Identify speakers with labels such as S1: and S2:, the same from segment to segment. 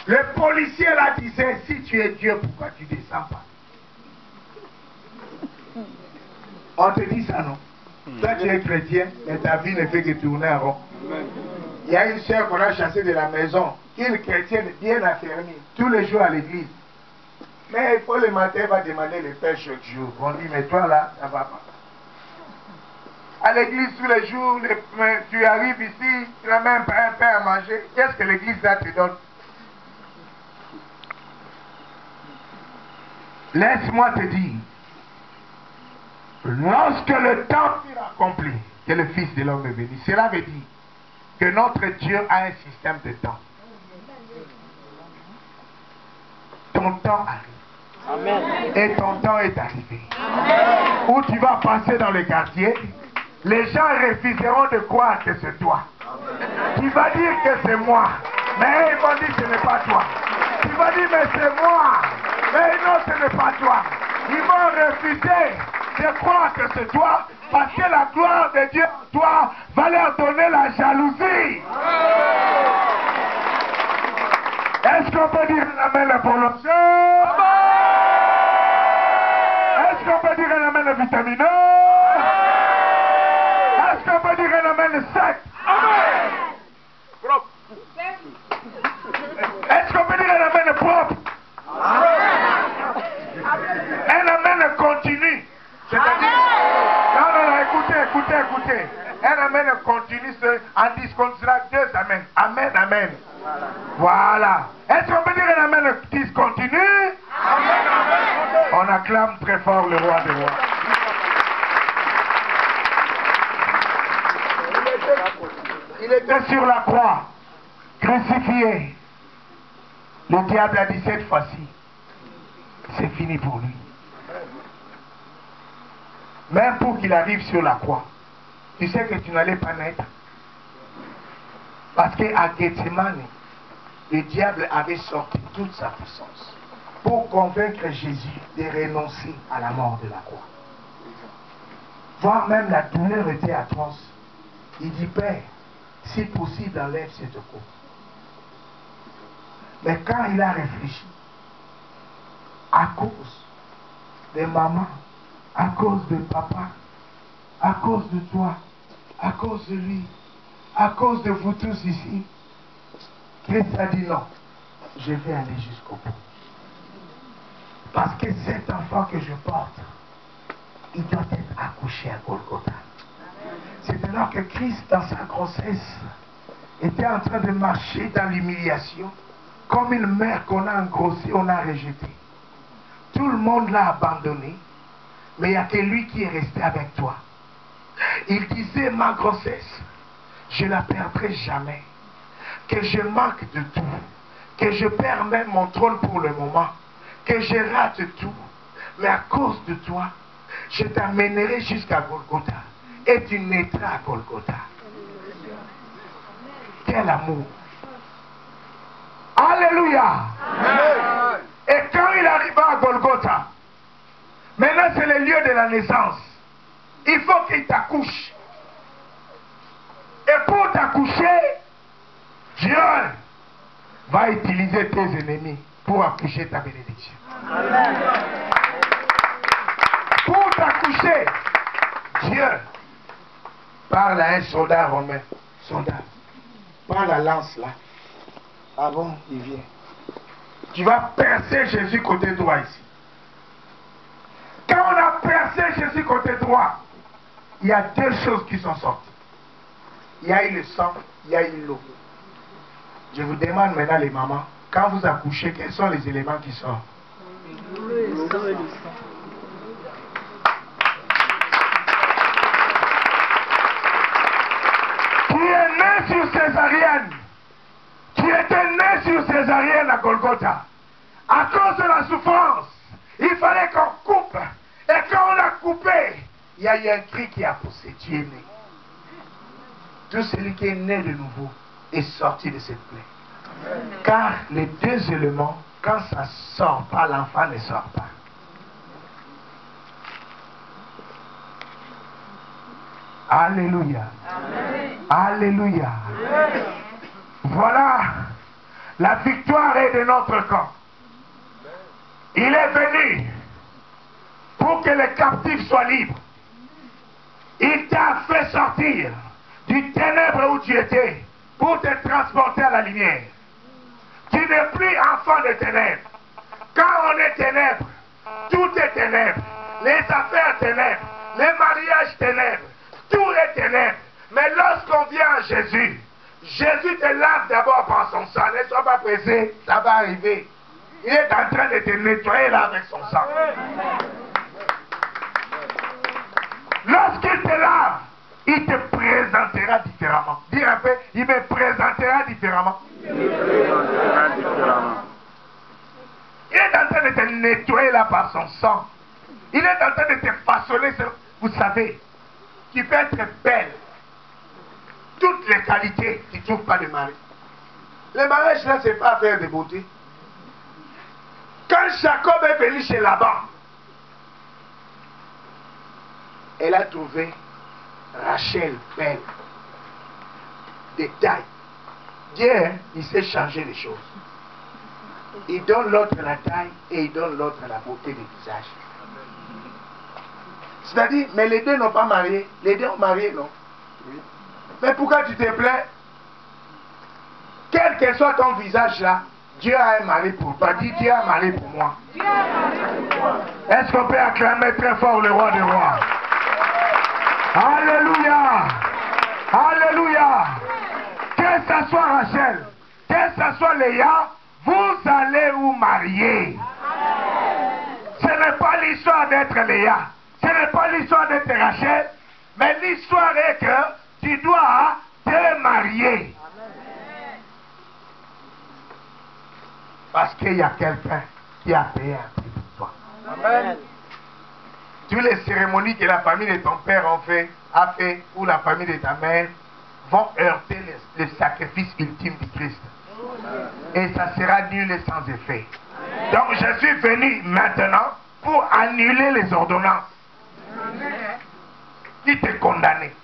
S1: Le policier là disait, si tu es Dieu, pourquoi tu ne descends pas? On te dit ça, non? Toi, tu es chrétien, mais ta vie ne fait que tourner en rond. Il y a une soeur qu'on a chassée de la maison, qui est chrétienne bien affermie, tous les jours à l'église. Mais il faut le matin, elle va demander le pain chaque jour. On dit, mais toi là, ça va pas. À l'église tous les jours, tu arrives ici, tu n'as même pas un pain à manger. Qu'est-ce que l'église là te donne? Laisse-moi te dire, lorsque le temps sera accompli, que le Fils de l'homme est venu, cela veut dire que notre Dieu a un système de temps. Ton temps arrive. Amen. Et ton temps est arrivé. Amen. Où tu vas passer dans le quartier, les gens refuseront de croire que c'est toi. Amen. Tu vas dire que c'est moi, mais ils vont dire que ce n'est pas toi. Tu vas dire mais c'est moi, mais non ce n'est pas toi. Ils vont refuser de croire que c'est toi, parce que la gloire de Dieu en toi va leur donner la jalousie. Est-ce qu'on peut dire un amen pour l'onction? Est-ce qu'on peut dire un amen vitamineux? Est-ce qu'on peut dire un amen sec? Propre. Est-ce qu'on peut dire un amen propre? Un amen continu. C'est-à-dire, écoutez. Un amen continu, en discontinue, deux amen. Amen, amen. Voilà. Est-ce qu'on peut dire un amen discontinu? Amen, amen. On acclame très fort le roi des rois. Il était sur la croix, crucifié. Le diable a dit cette fois-ci, c'est fini pour lui. Même pour qu'il arrive sur la croix, tu sais que tu n'allais pas naître. Parce qu'à Gethsemane, le diable avait sorti toute sa puissance pour convaincre Jésus de renoncer à la mort de la croix. Voire même la douleur était atroce. Il dit, Père, si possible, enlève cette coupe. Mais quand il a réfléchi, à cause de maman, à cause de papa, à cause de toi, à cause de lui, à cause de vous tous ici, Christ a dit non, je vais aller jusqu'au bout. Parce que cet enfant que je porte, il doit être accouché à Golgotha. C'est alors que Christ, dans sa grossesse, était en train de marcher dans l'humiliation, comme une mère qu'on a engrossée, on a rejetée. Tout le monde l'a abandonné, mais il n'y a que lui qui est resté avec toi. Il disait, ma grossesse, je ne la perdrai jamais. Que je manque de tout, que je perds même mon trône pour le moment, que je rate tout, mais à cause de toi, je t'amènerai jusqu'à Golgotha et tu naîtras à Golgotha. Quel amour! Alléluia! Amen. Et quand il arriva à Golgotha, maintenant c'est le lieu de la naissance. Il faut qu'il t'accouche. Et pour t'accoucher, Dieu va utiliser tes ennemis pour accoucher ta bénédiction. Amen. Pour t'accoucher, Dieu parle à un soldat romain. Soldat, prends la lance là. Ah bon, il vient. Tu vas percer Jésus côté droit ici. Quand on a percé Jésus côté droit, il y a deux choses qui sont sorties. Il y a eu le sang, il y a eu l'eau. Je vous demande maintenant les mamans, quand vous accouchez, quels sont les éléments qui sortent? Tu es né sur césarienne. Tu étais né sur césarienne à Golgotha. À cause de la souffrance, il fallait qu'on coupe. Et quand on a coupé, il y a eu un cri qui a poussé. Tu es né. Tout celui qui est né de nouveau est sorti de cette plaie. Car les deux éléments, quand ça ne sort pas, l'enfant ne sort pas. Alléluia. Amen. Alléluia. Amen. Voilà La victoire est de notre camp. Il est venu pour que les captifs soient libres. Il t'a fait sortir du ténèbre où tu étais pour te transporter à la lumière. Tu n'es plus enfant de ténèbres. Quand on est ténèbres, tout est ténèbres. Les affaires ténèbres, les mariages ténèbres, tout est ténèbres. Mais lorsqu'on vient à Jésus, Jésus te lave d'abord par son sang. Ne sois pas pressé, ça va arriver. Il est en train de te nettoyer là avec son sang. Lorsqu'il te lave, il te présentera différemment. Dis un peu, il me présentera différemment. Il est en train de te nettoyer là par son sang. Il est en train de te façonner. Vous savez, tu peux être belle. Toutes les qualités, tu ne trouves pas de mari. Le mariage là, c'est pas affaire de beauté. Quand Jacob est venu chez Laban, elle a trouvé Rachel belle, de taille. Dieu, il sait changer les choses. Il donne l'autre la taille et il donne l'autre la beauté du visage. C'est-à-dire, mais les deux n'ont pas marié. Les deux ont marié, non? Oui. Mais pourquoi tu te plais? Quel que soit ton visage là, Dieu a un mari pour toi. Dis, Dieu a un mari pour moi. Est-ce qu'on peut acclamer très fort le roi des rois? Alléluia! Alléluia! Que ce soit Rachel, que ce soit Léa, vous allez vous marier. Ce n'est pas l'histoire d'être Léa, ce n'est pas l'histoire d'être Rachel, mais l'histoire est que tu dois te marier. Parce qu'il y a quelqu'un qui a payé un prix pour toi. Amen. Toutes les cérémonies que la famille de ton père a fait, ou la famille de ta mère, vont heurter le sacrifice ultime du Christ. Et ça sera nul et sans effet. Donc je suis venu maintenant pour annuler les ordonnances qui te condamnaient.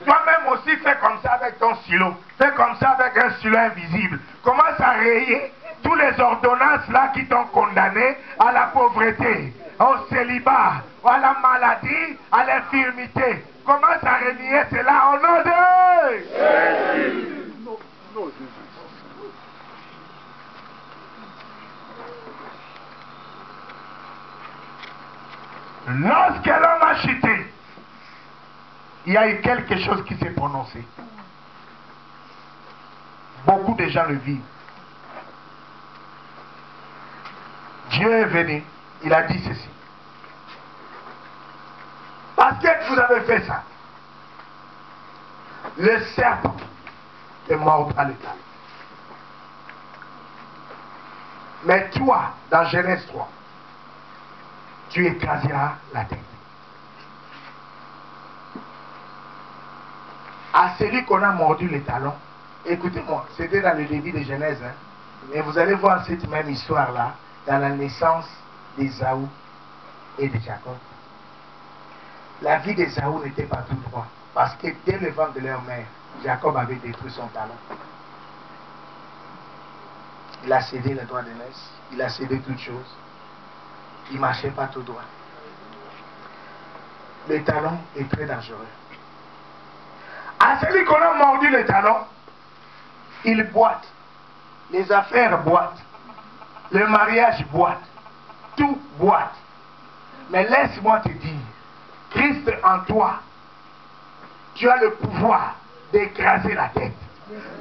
S1: Toi-même aussi fais comme ça avec ton stylo. Fais comme ça avec un stylo invisible. Commence à rayer toutes les ordonnances là qui t'ont condamné à la pauvreté, au célibat, à la maladie, à l'infirmité. Commence à renier cela au nom de Jésus. Lorsque l'homme a chuté, il y a eu quelque chose qui s'est prononcé. Beaucoup de gens le vivent. Dieu est venu, il a dit ceci. Parce que vous avez fait ça, le serpent te mordra le talon. Mais toi, dans Genèse 3, tu écraseras la tête. À celui qu'on a mordu les talons, écoutez-moi, c'était dans le début de Genèse, hein, mais vous allez voir cette même histoire-là dans la naissance d'Ésaü et de Jacob. La vie d'Ésaü n'était pas tout droit, parce que dès le ventre de leur mère, Jacob avait détruit son talon. Il a cédé le droit de naissance, il a cédé toutes choses. Il ne marchait pas tout droit. Le talon est très dangereux. À celui qu'on a mordu le talon, il boite. Les affaires boitent. Le mariage boite. Tout boite. Mais laisse-moi te dire, Christ en toi, tu as le pouvoir d'écraser la tête.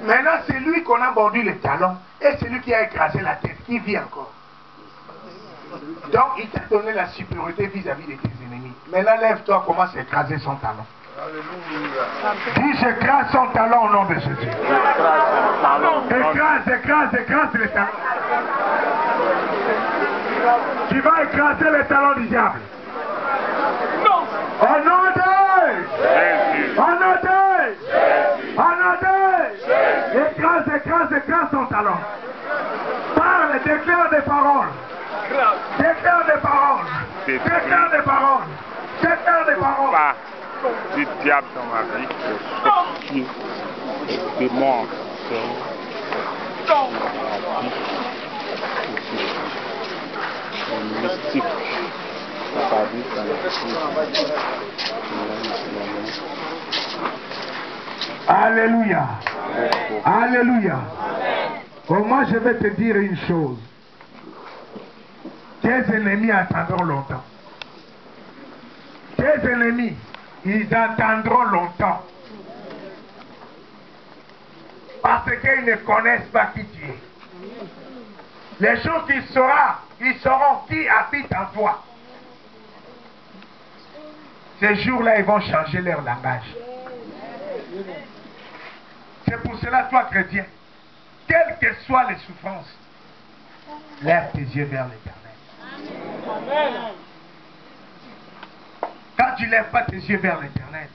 S1: Maintenant, c'est lui qu'on a mordu le talon et c'est lui qui a écrasé la tête, qui vit encore. Donc, il t'a donné la supériorité vis-à-vis de tes ennemis. Maintenant, lève-toi, commence à écraser son talon. Dis, j'écrase son talon au nom de Jésus. Écrase le talon. Tu vas écraser le talon du diable. Au nom de Jésus. Au nom de Jésus. Au nom de Jésus. Écrase son talon. Parle, déclare des paroles. Déclare des paroles. Déclare des paroles. Déclare des paroles.
S2: Pas du diable dans ma vie. Je suis de mort. Mystique.
S1: Alléluia. Alléluia. Oh, moi, je vais te dire une chose. Tes ennemis attendront longtemps. Tes ennemis, ils attendront longtemps. Parce qu'ils ne connaissent pas qui tu es. Les jours qu'ils sauront qui habite en toi. Ces jours-là, ils vont changer leur langage. C'est pour cela, toi, chrétien, quelles que soient les souffrances, lève tes yeux vers l'Éternel. Quand tu ne lèves pas tes yeux vers l'Éternel,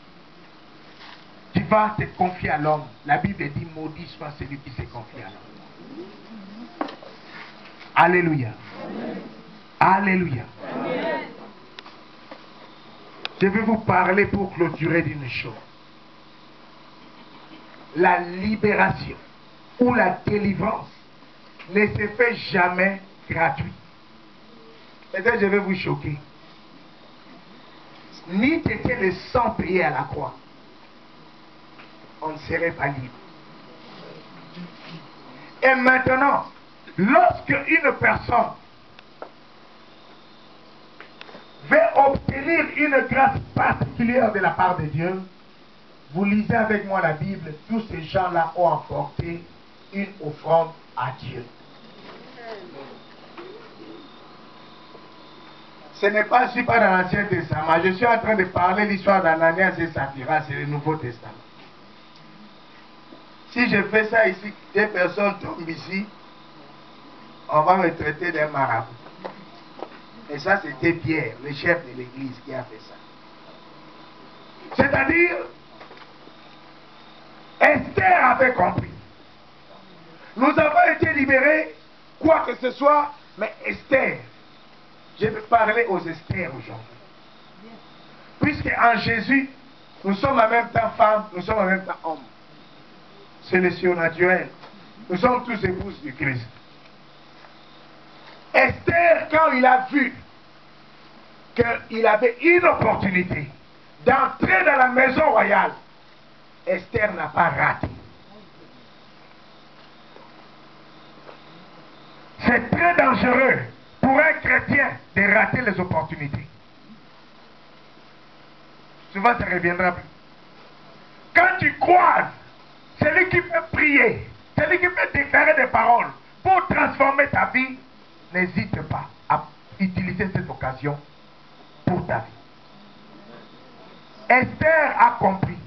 S1: tu vas te confier à l'homme. La Bible dit, maudit soit celui qui se confie à l'homme. Alléluia. Alléluia. Je vais vous parler pour clôturer d'une chose. La libération ou la délivrance ne se fait jamais gratuit. Peut-être je vais vous choquer. Ni t'étais le sang payé à la croix, on ne serait pas libre. Et maintenant, lorsque une personne veut obtenir une grâce particulière de la part de Dieu, vous lisez avec moi la Bible, tous ces gens-là ont apporté une offrande à Dieu. Ce n'est pas dans l'Ancien Testament. Je suis en train de parler l'histoire d'Ananias et Saphira, c'est le Nouveau Testament. Si je fais ça ici, des personnes tombent ici, on va me traiter d'un marabout. Et ça, c'était Pierre, le chef de l'église, qui a fait ça. C'est-à-dire, Esther avait compris. Nous avons été libérés, quoi que ce soit, mais Esther, je vais parler aux Esther aujourd'hui. Puisque en Jésus, nous sommes en même temps femmes, nous sommes en même temps hommes. C'est le surnaturel. Nous sommes tous épouses du Christ. Esther, quand il a vu qu'il avait une opportunité d'entrer dans la maison royale, Esther n'a pas raté. C'est très dangereux pour un chrétien de rater les opportunités. Souvent, ça reviendra plus. Quand tu croises celui qui peut prier, celui qui peut déclarer des paroles pour transformer ta vie, n'hésite pas à utiliser cette occasion pour ta vie. Esther a compris.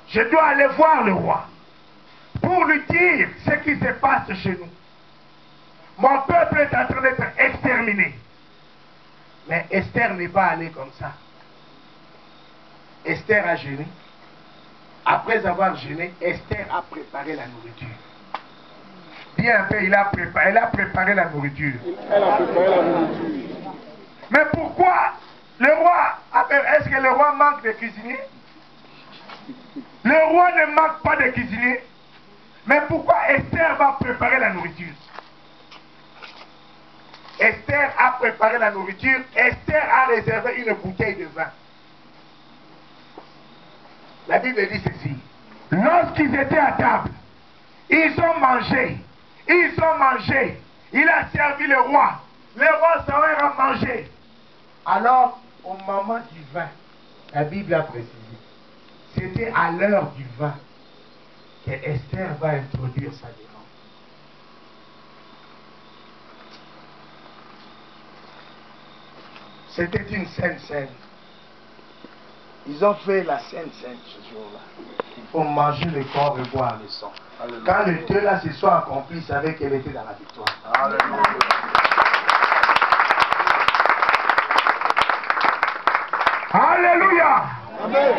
S1: Je dois aller voir le roi pour lui dire ce qui se passe chez nous. Mon peuple est en train d'être exterminé. Mais Esther n'est pas allée comme ça. Esther a jeûné. Après avoir jeûné, Esther a préparé la nourriture. Dis un peu, elle a préparé la nourriture.
S2: Elle a préparé la nourriture.
S1: Mais pourquoi le roi, est-ce que le roi manque de cuisiniers? Le roi ne manque pas de cuisiniers. Mais pourquoi Esther va préparer la nourriture? Esther a préparé la nourriture. Esther a réservé une bouteille de vin. La Bible dit ceci. Lorsqu'ils étaient à table, ils ont mangé. Ils ont mangé. Il a servi le roi. Le roi s'en a mangé. Alors, au moment du vin, la Bible a précisé, c'était à l'heure du vin que Esther va introduire sa demande. C'était une sainte scène. Ils ont fait la sainte scène ce jour-là. Il faut manger le corps et boire le sang. Alléluia. Quand les deux là se sont accomplis, ils savaient qu'elle était dans la victoire. Alléluia. Alléluia. Amen.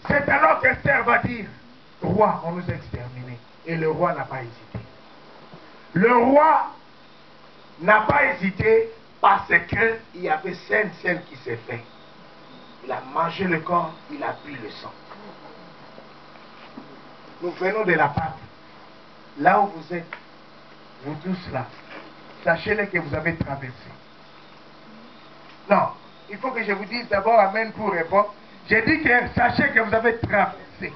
S1: C'est alors qu'Esther va dire, roi, on nous a exterminés. Et le roi n'a pas hésité. Le roi n'a pas hésité parce qu'il y avait sainte scène qui s'est faite. Il a mangé le corps, il a bu le sang. nous venons de la Pâque. Là où vous êtes, vous tous là, sachez-le que vous avez traversé. Non, il faut que je vous dise d'abord Amen pour répondre. J'ai dit que sachez que vous avez traversé.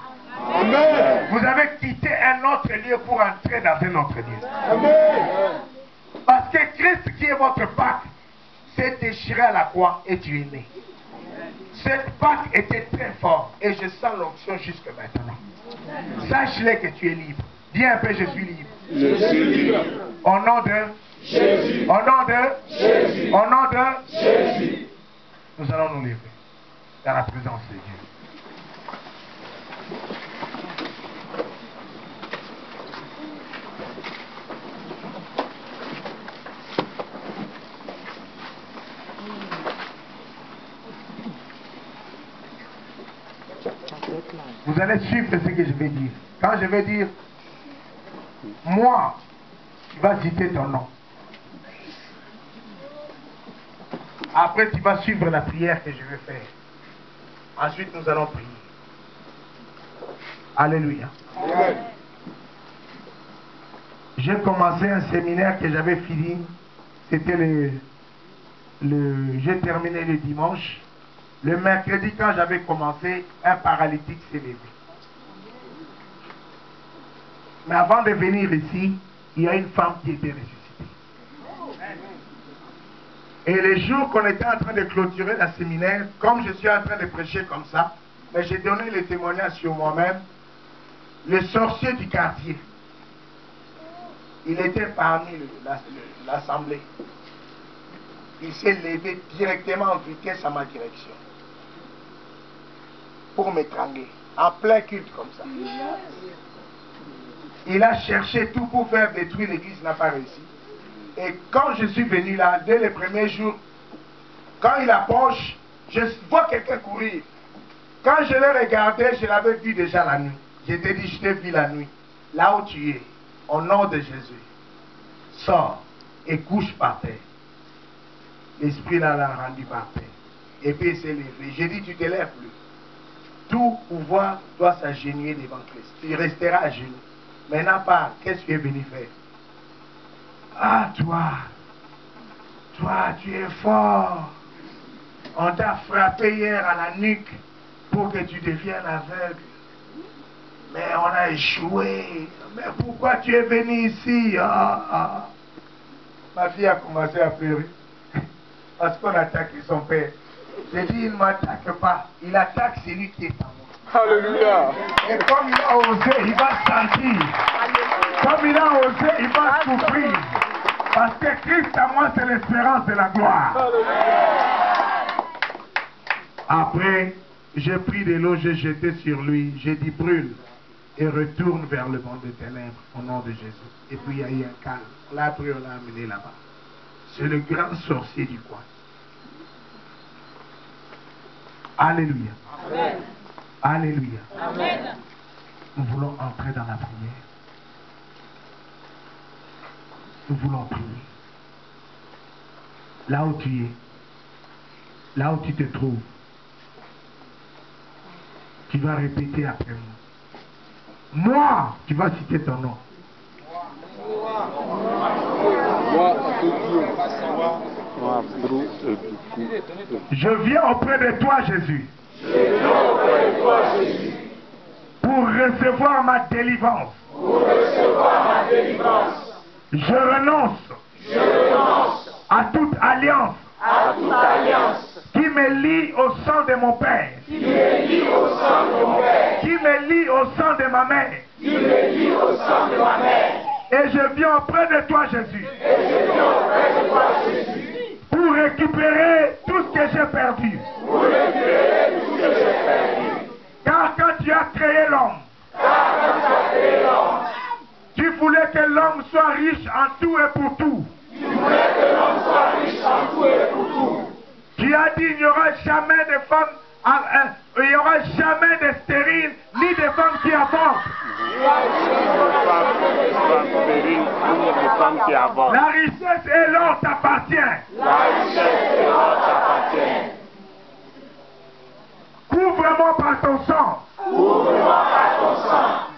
S2: Amen.
S1: Vous avez quitté un autre lieu pour entrer dans un autre lieu.
S2: Amen.
S1: Parce que Christ qui est votre Pâque s'est déchiré à la croix et tu es né. Cette Pâque était très forte et je sens l'onction jusque maintenant. Sache-le que tu es libre. Dis un peu, je suis libre.
S2: Je suis libre.
S1: Au nom de
S2: Jésus.
S1: Au nom de
S2: Jésus.
S1: Au nom de
S2: Jésus.
S1: Nous allons nous lever dans la présence de Dieu. Vous allez suivre ce que je vais dire. Quand je vais dire, moi, tu vas citer ton nom. Après, tu vas suivre la prière que je vais faire. Ensuite, nous allons prier. Alléluia.
S2: Amen.
S1: J'ai commencé un séminaire que j'avais fini. C'était j'ai terminé le dimanche. Le mercredi, quand j'avais commencé, un paralytique s'est levé. Mais avant de venir ici, il y a une femme qui était ressuscitée. Et les jours qu'on était en train de clôturer le séminaire, comme je suis en train de prêcher comme ça, mais j'ai donné le témoignage sur moi-même, le sorcier du quartier, il était parmi l'assemblée. Il s'est levé directement en vitesse à ma direction pour m'étrangler, en plein culte comme ça. Il a cherché tout pour faire détruire l'église, n'a pas réussi. Et quand je suis venu là, dès les premiers jours, quand il approche, je vois quelqu'un courir. Quand je l'ai regardé, je l'avais vu déjà la nuit. Je t'ai dit, je t'ai vu la nuit. Là où tu es, au nom de Jésus, sors et couche par terre. L'esprit là l'a rendu par terre. Et puis il s'est levé. J'ai dit, tu ne te lèves plus. Tout pouvoir doit s'agenouiller devant Christ. Tu resteras à genoux. Maintenant, pas, qu'est-ce que tu es venu faire? Ah, toi, tu es fort. On t'a frappé hier à la nuque pour que tu deviennes aveugle. Mais on a échoué. Mais pourquoi tu es venu ici? Ma fille a commencé à pleurer. Parce qu'on attaque son père. J'ai dit, il ne m'attaque pas. Il attaque celui qui est en moi.
S2: Alléluia.
S1: Et comme il a osé, il va sentir. Comme il a osé, il va souffrir. Parce que Christ à moi, c'est l'espérance de la gloire. Après, j'ai pris de l'eau, j'ai jeté sur lui. J'ai dit, brûle et retourne vers le monde des ténèbres au nom de Jésus. Et puis il y a eu un calme. Là, après, on l'a amené là-bas. C'est le grand sorcier du coin. Alléluia.
S3: Amen.
S1: Alléluia.
S3: Amen.
S1: Nous voulons entrer dans la prière. Nous voulons prier. Là où tu es, là où tu te trouves, tu vas répéter après moi. Moi, tu vas citer ton nom. Je viens auprès de toi, Jésus. Pour recevoir ma délivrance. Je renonce à toute alliance qui me lie au sang de mon père, qui me lie au sang de ma mère. Et je viens auprès de toi, Jésus, pour récupérer tout ce que j'ai perdu. Car quand tu as créé l'homme, tu voulais que l'homme soit riche en tout et pour tout. Tu as dit, il n'y aura jamais de femmes, il n'y aura jamais de stériles, ni de femmes qui avortent. La richesse et l'or t'appartient. Couvre-moi par ton sang.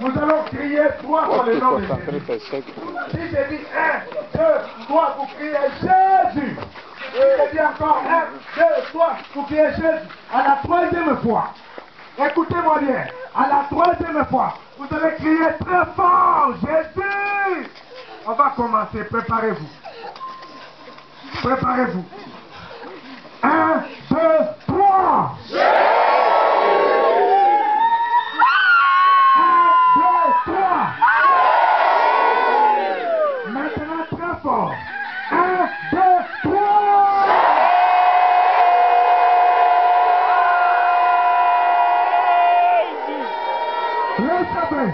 S1: Nous allons crier 3 fois le nom de Jésus. Si j'ai dit 1, 2, 3, vous criez Jésus. Si j'ai dit encore 1, 2, 3, vous criez Jésus. À la 3e fois, écoutez-moi bien, à la 3e fois, vous allez crier très fort Jésus. On va commencer, préparez-vous. Préparez-vous. 1, 2, 3. Maintenant très fort. 1, 2, 3. Recevez.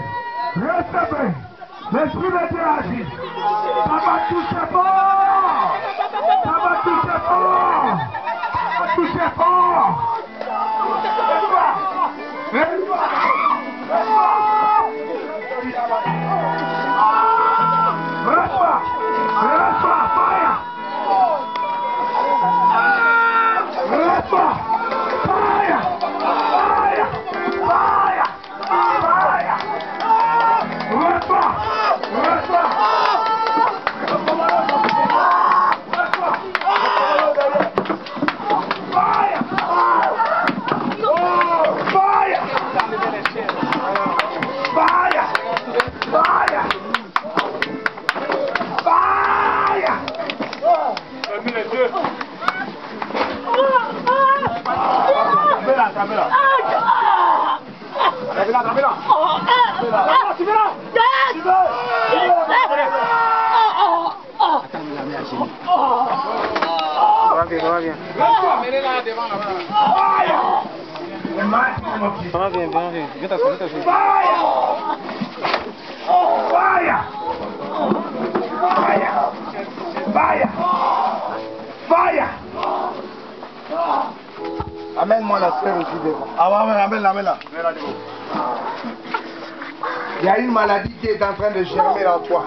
S1: Recevez. L'Esprit de Dieu agit. Ça va toucher fort. Ça va toucher fort. Ça va toucher fort. Reçois, reçois, fire! Reçois, fire! Fire! Fire! Fire! Reçois, reçois! Fire! Fire! Fire! Fire! Amène-moi la sœur aussi devant. Ah ouais, amène-la. Il y a une maladie qui est en train de germer en toi.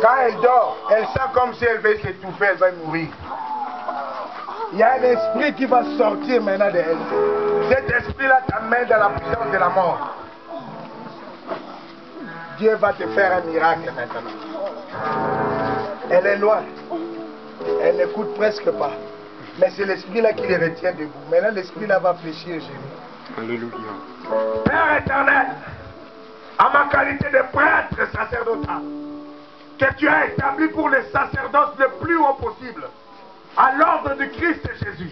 S1: Quand elle dort, elle sent comme si elle veut s'étouffer, elle va mourir. Il y a un esprit qui va sortir maintenant de elle. Cet esprit-là t'amène dans la puissance de la mort. Dieu va te faire un miracle maintenant. Elle est loin. Elle n'écoute presque pas. Mais c'est l'esprit-là qui les retient debout. Maintenant, l'esprit-là va fléchir chez nous.
S2: Alléluia.
S1: Père éternel, à ma qualité de prêtre sacerdotal, que tu as établi pour les sacerdoces le plus haut possible, à l'ordre du Christ Jésus,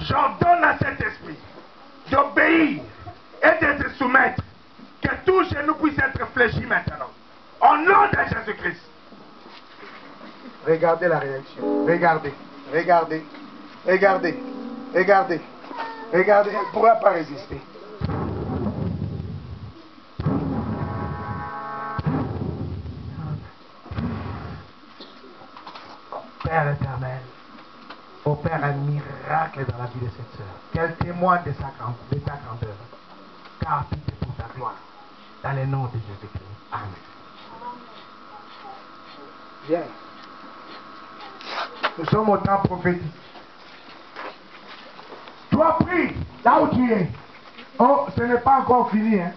S1: j'ordonne à cet esprit d'obéir et de se soumettre, que tout chez nous puisse être fléchi maintenant. Au nom de Jésus-Christ. Regardez la réaction. Regardez. Regardez. Regardez. Regardez. Regardez. Elle ne pourra pas résister. Père éternel, opère un miracle dans la vie de cette sœur. Qu'elle témoigne de ta grandeur. Car tout est pour ta gloire. Dans le nom de Jésus-Christ. Amen. Bien. Nous sommes au temps prophétique. Toi, prie là où tu es. Oh, ce n'est pas encore fini. Hein.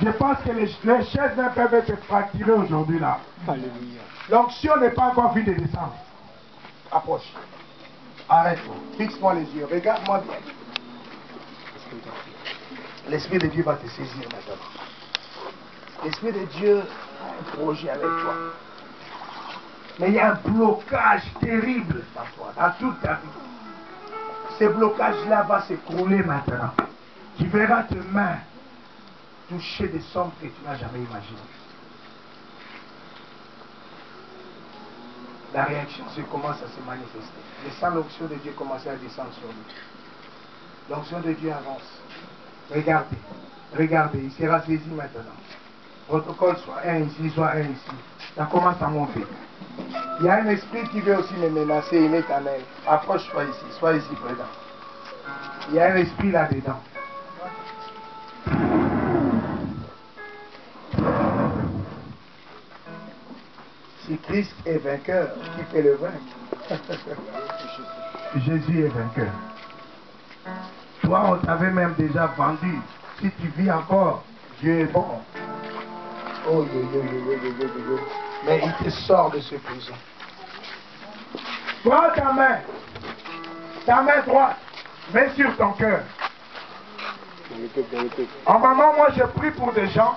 S1: Je pense que les chaises même peuvent être fracturées aujourd'hui là.
S2: Alléluia.
S1: L'onction n'est pas encore finie de descendre. Approche. Arrête-toi. Fixe-moi les yeux. Regarde-moi bien. L'Esprit de Dieu va te saisir maintenant. L'Esprit de Dieu a un projet avec toi. Mais il y a un blocage terrible dans toi, dans toute ta vie. Ce blocage-là va s'écrouler maintenant. Tu verras tes mains toucher des sommes que tu n'as jamais imaginées. La réaction commence à se manifester. Le sang, l'onction de Dieu commence à descendre sur lui. L'onction de Dieu avance. Regardez, regardez, il sera saisi maintenant. Protocole soit un ici, soit un ici. Ça commence à monter. Il y a un esprit qui veut aussi me menacer, il est en elle. Approche-toi ici, sois ici présent. Il y a un esprit là-dedans. Si Christ est vainqueur, qui peut le vaincre? Jésus est vainqueur. Toi, on t'avait même déjà vendu. Si tu vis encore, Dieu est bon. Oh, yo. Mais il te sort de ce prison. Prends ta main droite, mets sur ton cœur. En moment, moi je prie pour des gens.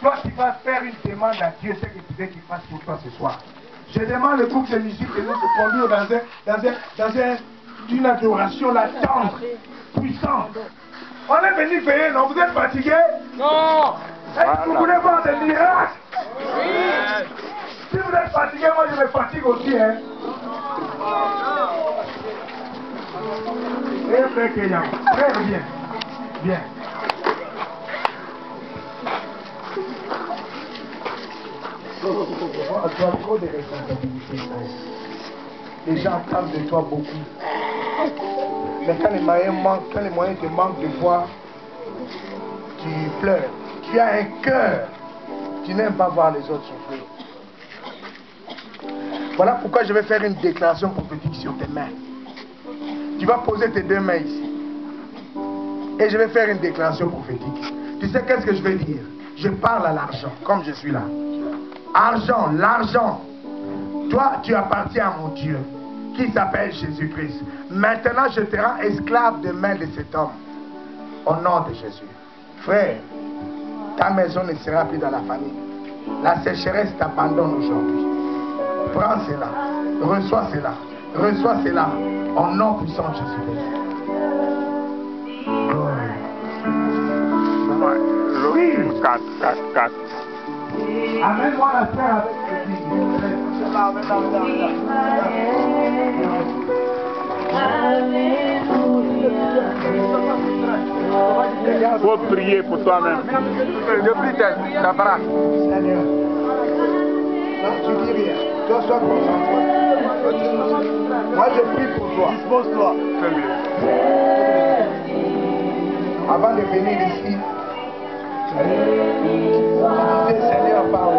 S1: Toi, tu vas faire une demande à Dieu, ce que tu veux qu'il fasse pour toi ce soir. Je demande le groupe de musique de nous se conduire dans une adoration, la tendre, puissante. On est venu veiller, non? Vous êtes fatigué? Non! Est-ce que vous voulez voir des miracles? Oui! Si vous êtes fatigué, moi je me fatigue aussi, hein? Et frère Kenyan, frère, viens. Tu as trop de responsabilités. Les gens attendent de toi beaucoup. Mais quand les moyens te manquent, des fois, tu pleures. Tu as un cœur. Tu n'aimes pas voir les autres souffrir. Voilà pourquoi je vais faire une déclaration prophétique sur tes mains. Tu vas poser tes deux mains ici. Et je vais faire une déclaration prophétique. Tu sais qu'est-ce que je vais dire? Je parle à l'argent, comme je suis là. Argent, l'argent. Toi, tu appartiens à mon Dieu, qui s'appelle Jésus-Christ. Maintenant, je te rends esclave des mains de cet homme. Au nom de Jésus. Frère, ta maison ne sera plus dans la famille. La sécheresse t'abandonne aujourd'hui. Prends cela. Reçois cela. Reçois cela. Au nom puissant de Jésus-Christ. Oui. Amène-moi la terre avec
S2: Il faut prier pour toi-même.
S1: Depuis ta baraque. Seigneur. Non, tu dis rien. Toi, sois concentré. Moi, je prie pour toi. Dispose-toi. Avant de venir ici, tu disais, Seigneur, parle.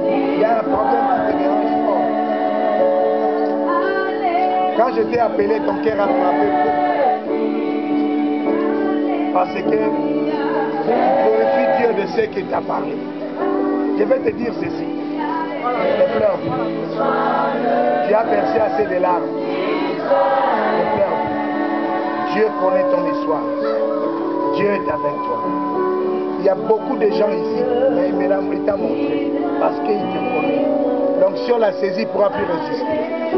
S1: Il y a un problème qui te dérange fort. Quand je t'ai appelé, ton cœur a frappé parce que tu glorifies Dieu de ce qu'il t'a parlé. Je vais te dire ceci. Ne pleure plus. Tu as versé assez de larmes. Ne pleure plus. Dieu connaît ton histoire. Dieu est avec toi. Il y a beaucoup de gens ici, mais il t'a montré parce qu'il te connaît. Donc si on la saisit, il ne pourra plus résister. Il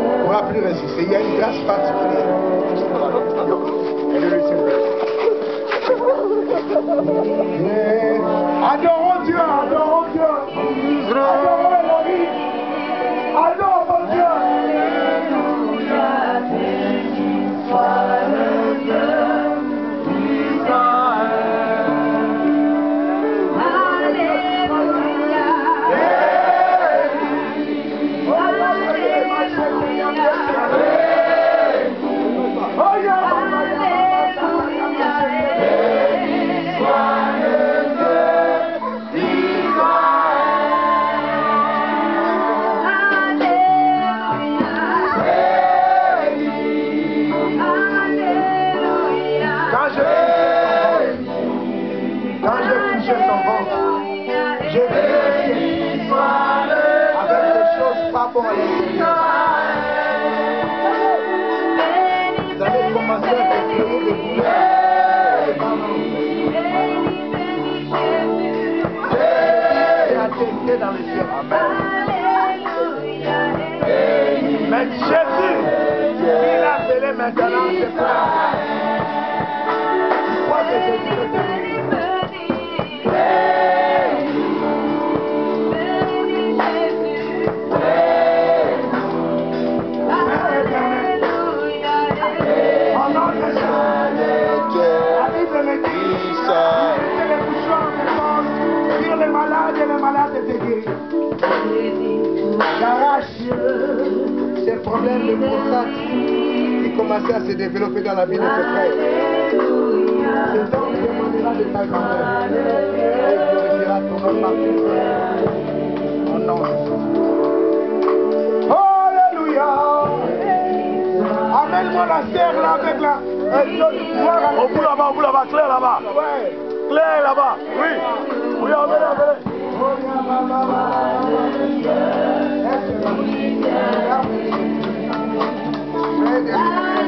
S1: ne pourra plus résister. Il y a une grâce particulière. Adorons Dieu, adorons Dieu. Adorons Elohim. Adorons Dieu. Vous allez commencer à te créer des et à t'aider dans le ciel. Mais Jésus, il a appelé maintenant, je crois. Tu crois que Jésus peut te bénir? J'arrache ces problèmes de prostate qui commençaient à se développer dans la vie de tes frères. Cet homme demandera de ta grandeur et glorifiera ton nom partout. Au nom de Jésus. Alléluia. Amène-moi la serre là avec la. Au bout là-bas, clair là-bas. Ouais.
S3: Claire là-bas. Oui. Oui, venez, venez.